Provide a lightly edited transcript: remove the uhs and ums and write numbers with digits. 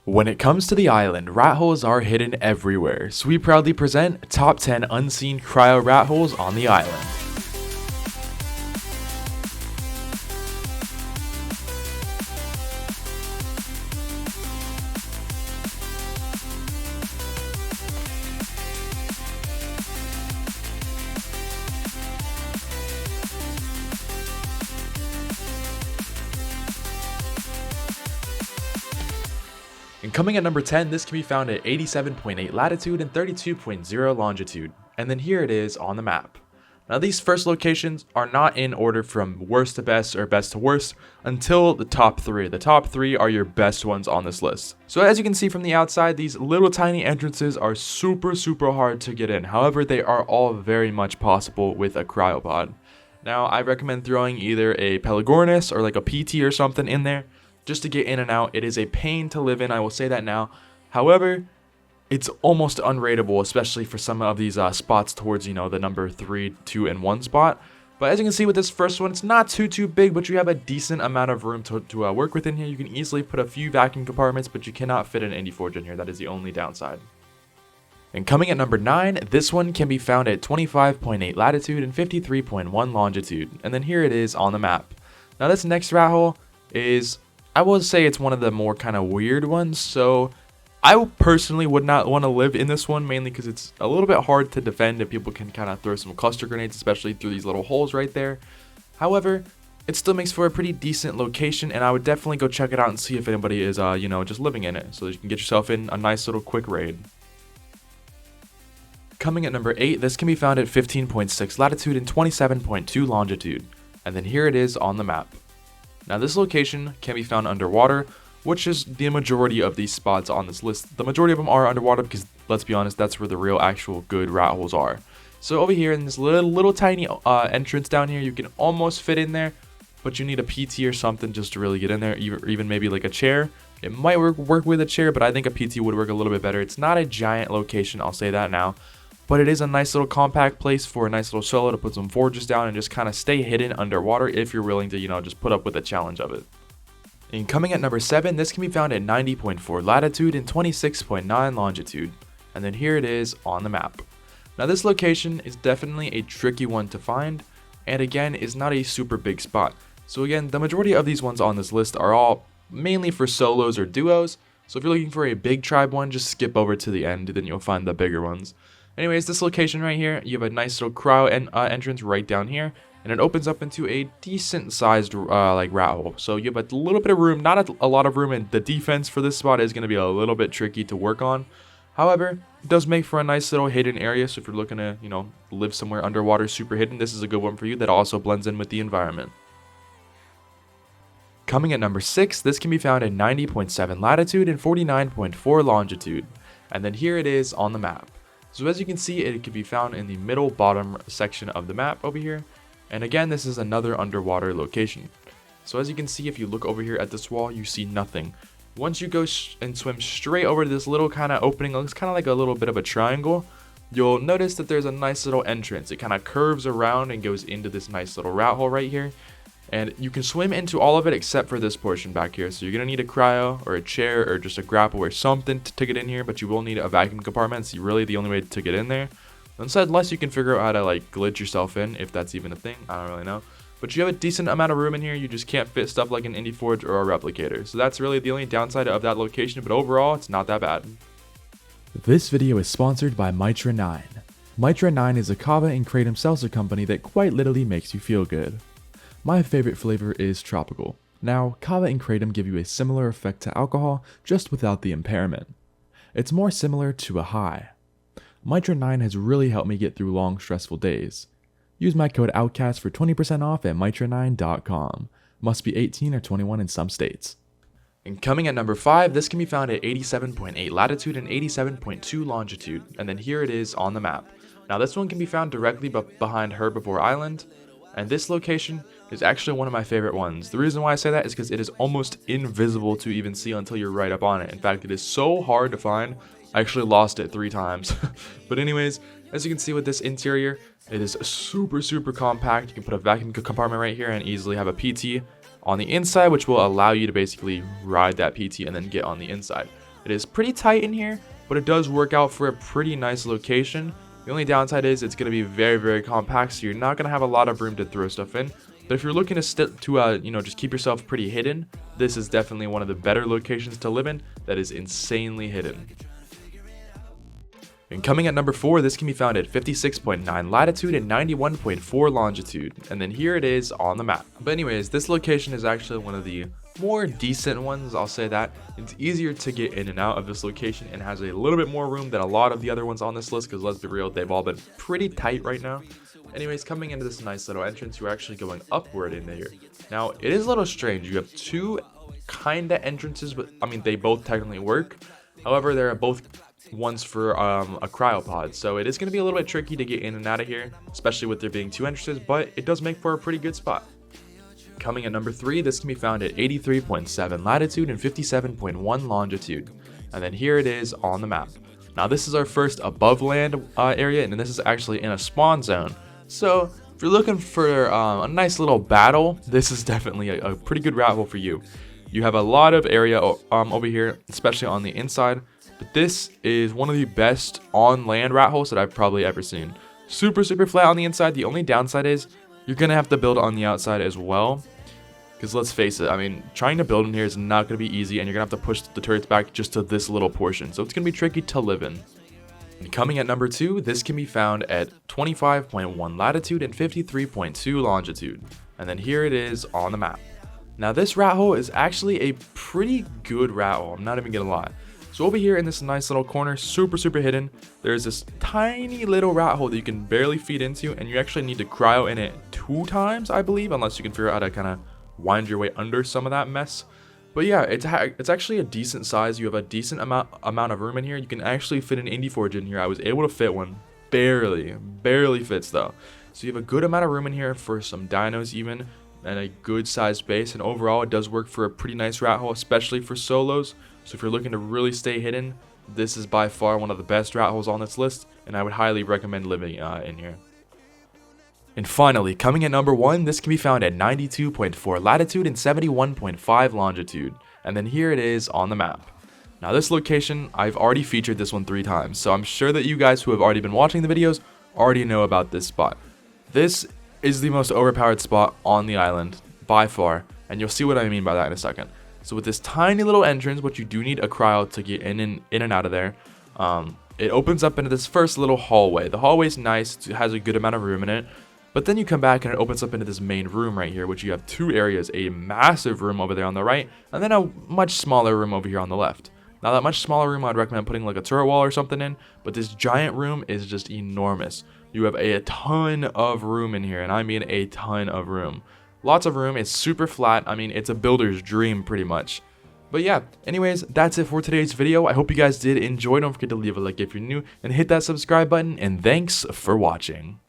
When it comes to the island, rat holes are hidden everywhere, so we proudly present top 10 unseen cryo rat holes on the island. And coming at number 10, this can be found at 87.8 latitude and 32.0 longitude, and then here it is on the map. Now these first locations are not in order from worst to best or best to worst until the top 3. The top 3 are your best ones on this list. So as you can see from the outside, these little tiny entrances are super hard to get in. However, they are all very much possible with a cryopod. Now I recommend throwing either a Pelagornis or like a PT or something in there, just to get in and out. It is a pain to live in, I will say that now. However, it's almost unrateable, especially for some of these spots towards, the number 3, 2, and 1 spot. But as you can see with this first one, it's not too big, but you have a decent amount of room to work with in here. You can easily put a few vacuum compartments, but you cannot fit an indie forge in here. That is the only downside. And coming at number 9, this one can be found at 25.8 latitude and 53.1 longitude. And then here it is on the map. Now this next rat hole is, I will say, it's one of the more kind of weird ones, so I personally would not want to live in this one, mainly because it's a little bit hard to defend and people can kind of throw some cluster grenades, especially through these little holes right there. However, it still makes for a pretty decent location, and I would definitely go check it out and see if anybody is, just living in it, so that you can get yourself in a nice little quick raid. Coming at number 8, this can be found at 15.6 latitude and 27.2 longitude, and then here it is on the map. Now this location can be found underwater, which is the majority of these spots on this list. The majority of them are underwater because, let's be honest, that's where the real actual good rat holes are. So over here in this little tiny entrance down here, you can almost fit in there, but you need a PT or something just to really get in there, even maybe like a chair. It might work with a chair, but I think a PT would work a little bit better. It's not a giant location, I'll say that now. But it is a nice little compact place for a nice little solo to put some forges down and just kind of stay hidden underwater if you're willing to, just put up with the challenge of it. And coming at number 7, this can be found at 90.4 latitude and 26.9 longitude. And then here it is on the map. Now this location is definitely a tricky one to find, and again is not a super big spot. So again, the majority of these ones on this list are all mainly for solos or duos. So if you're looking for a big tribe one, just skip over to the end, then you'll find the bigger ones. Anyways, this location right here, you have a nice little cryo entrance right down here, and it opens up into a decent sized rat hole. So you have a little bit of room, not a lot of room, and the defense for this spot is going to be a little bit tricky to work on. However, it does make for a nice little hidden area, so if you're looking to, live somewhere underwater super hidden, this is a good one for you that also blends in with the environment. Coming at number 6, this can be found at 90.7 latitude and 49.4 longitude, and then here it is on the map. So as you can see, it can be found in the middle bottom section of the map over here. And again, this is another underwater location. So as you can see, if you look over here at this wall, you see nothing. Once you go and swim straight over to this little kind of opening, it looks kind of like a little bit of a triangle, you'll notice that there's a nice little entrance. It kind of curves around and goes into this nice little rat hole right here. And you can swim into all of it except for this portion back here. So you're going to need a cryo or a chair or just a grapple or something to get in here, but you will need a vacuum compartment. It's really the only way to get in there. Unless you can figure out how to like glitch yourself in, if that's even a thing. I don't really know. But you have a decent amount of room in here. You just can't fit stuff like an indie forge or a replicator. So that's really the only downside of that location, but overall, it's not that bad. This video is sponsored by Mitra 9. Mitra 9 is a kava and kratom seltzer company that quite literally makes you feel good. My favorite flavor is tropical. Now, kava and kratom give you a similar effect to alcohol, just without the impairment. It's more similar to a high. Mitra 9 has really helped me get through long, stressful days. Use my code OUTCAST for 20% off at mitra9.com. Must be 18 or 21 in some states. And coming at number 5, this can be found at 87.8 latitude and 87.2 longitude, and then here it is on the map. Now this one can be found directly behind Herbivore Island, and this location is actually one of my favorite ones. The reason why I say that is because it is almost invisible to even see until you're right up on it. In fact, it is so hard to find, I actually lost it 3 times. But anyways, as you can see with this interior, it is super compact. You can put a vacuum compartment right here and easily have a PT on the inside, which will allow you to basically ride that PT and then get on the inside. It is pretty tight in here, but it does work out for a pretty nice location. The only downside is it's going to be very, very compact, so you're not going to have a lot of room to throw stuff in. But if you're looking to just keep yourself pretty hidden, this is definitely one of the better locations to live in that is insanely hidden. And coming at number 4, this can be found at 56.9 latitude and 91.4 longitude. And then here it is on the map. But anyways, this location is actually one of the more decent ones, I'll say that. It's easier to get in and out of this location and has a little bit more room than a lot of the other ones on this list, because let's be real, they've all been pretty tight right now. Anyways, coming into this nice little entrance, you're actually going upward in here. Now, it is a little strange. You have two kinda entrances, but I mean, they both technically work. However, they're both ones for a cryopod, so it is going to be a little bit tricky to get in and out of here, especially with there being two entrances, but it does make for a pretty good spot. Coming at number 3, this can be found at 83.7 latitude and 57.1 longitude, and then here it is on the map. Now this is our first above land area, and this is actually in a spawn zone, so if you're looking for a nice little battle, this is definitely a pretty good rat hole for you. You have a lot of area over here, especially on the inside. But this is one of the best on land rat holes that I've probably ever seen. Super flat on the inside. The only downside is you're going to have to build on the outside as well. Because let's face it, I mean, trying to build in here is not going to be easy, and you're going to have to push the turrets back just to this little portion. So it's going to be tricky to live in. And coming at number 2, this can be found at 25.1 latitude and 53.2 longitude. And then here it is on the map. Now this rat hole is actually a pretty good rat hole, I'm not even going to lie. So over here in this nice little corner, super hidden, there's this tiny little rat hole that you can barely feed into, and you actually need to cryo in it 2 times, I believe, unless you can figure out how to kind of wind your way under some of that mess. But yeah, it's actually a decent size. You have a decent amount of room in here. You can actually fit an indie forge in here. I was able to fit one, barely fits though. So you have a good amount of room in here for some dinos even, and a good sized base, and overall it does work for a pretty nice rat hole, especially for solos. So if you're looking to really stay hidden, this is by far one of the best rat holes on this list, and I would highly recommend living in here. And finally, coming at number 1, this can be found at 92.4 latitude and 71.5 longitude, and then here it is on the map. Now this location, I've already featured this one 3 times, so I'm sure that you guys who have already been watching the videos already know about this spot. This is the most overpowered spot on the island, by far, and you'll see what I mean by that in a second. So with this tiny little entrance, which you do need a cryo to get in and out of there, it opens up into this first little hallway. The hallway's nice, it has a good amount of room in it, but then you come back and it opens up into this main room right here, which you have 2 areas, a massive room over there on the right, and then a much smaller room over here on the left. Now that much smaller room, I'd recommend putting like a turret wall or something in, but this giant room is just enormous. You have a ton of room in here, and I mean a ton of room. Lots of room, it's super flat, I mean it's a builder's dream pretty much. But yeah, anyways, that's it for today's video. I hope you guys did enjoy. Don't forget to leave a like if you're new, and hit that subscribe button, and thanks for watching.